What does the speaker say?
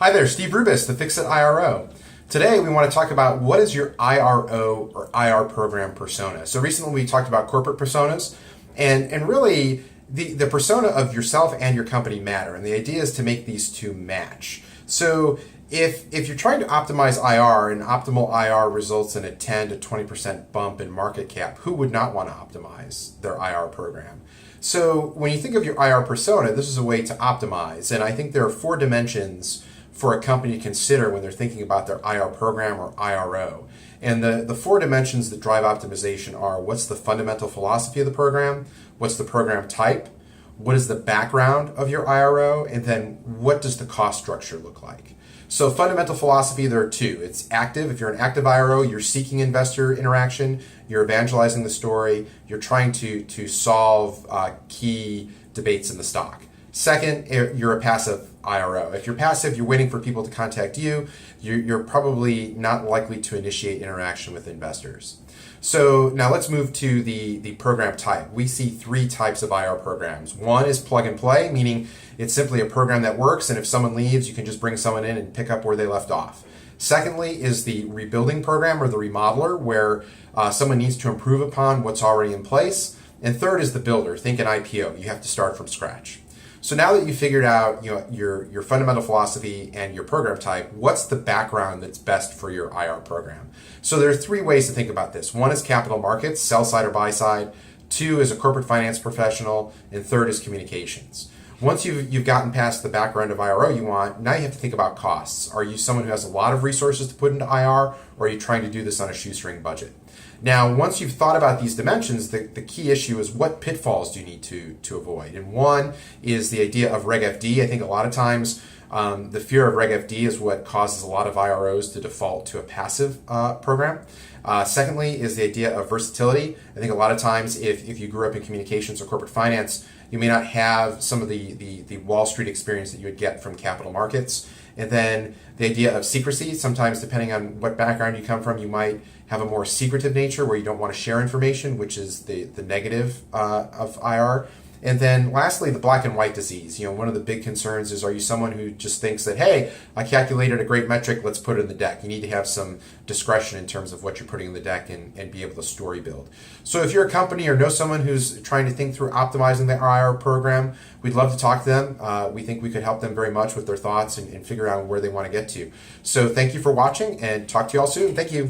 Hi there, Steve Rubis, the Fix-It IRO. Today we want to talk about what is your IRO or IR program persona. So recently we talked about corporate personas, and really the persona of yourself and your company matter, and the idea is to make these two match. So if you're trying to optimize IR and optimal IR results in a 10 to 20% bump in market cap, who would not want to optimize their IR program? So when you think of your IR persona, this is a way to optimize, and I think there are 4 dimensions for a company to consider when they're thinking about their IR program or IRO. And the 4 dimensions that drive optimization are: what's the fundamental philosophy of the program, what's the program type, what is the background of your IRO, and then what does the cost structure look like. So fundamental philosophy, there are 2. It's active. If you're an active IRO, you're seeking investor interaction, you're evangelizing the story, you're trying to solve key debates in the stock. Second, you're a passive IRO. If you're passive, you're waiting for people to contact you, you're probably not likely to initiate interaction with investors. So now let's move to the program type. We see 3 types of IR programs. One is plug and play, meaning it's simply a program that works, and if someone leaves, you can just bring someone in and pick up where they left off. Secondly is the rebuilding program or the remodeler, where someone needs to improve upon what's already in place. And third is the builder. Think an IPO. You have to start from scratch. So now that you figured out your fundamental philosophy and your program type, what's the background that's best for your IR program? So there are 3 ways to think about this. 1 is capital markets, sell side or buy side. 2 is a corporate finance professional, and 3rd is communications. Once you've gotten past the background of IRO you want, now you have to think about costs. Are you someone who has a lot of resources to put into IR, or are you trying to do this on a shoestring budget? Now, once you've thought about these dimensions, the key issue is what pitfalls do you need to avoid? And one is the idea of Reg FD. I think a lot of times the fear of Reg FD is what causes a lot of IROs to default to a passive program. Secondly is the idea of versatility. I think a lot of times if you grew up in communications or corporate finance, you may not have some of the Wall Street experience that you would get from capital markets. And then the idea of secrecy. Sometimes, depending on what background you come from, you might have a more secretive nature where you don't want to share information, which is the negative of IR. And then lastly, the black and white disease. One of the big concerns is, are you someone who just thinks that, hey, I calculated a great metric, let's put it in the deck? You need to have some discretion in terms of what you're putting in the deck and be able to story build. So if you're a company or know someone who's trying to think through optimizing their IR program, we'd love to talk to them. We think we could help them very much with their thoughts and figure out where they want to get to. So thank you for watching, and talk to you all soon. Thank you.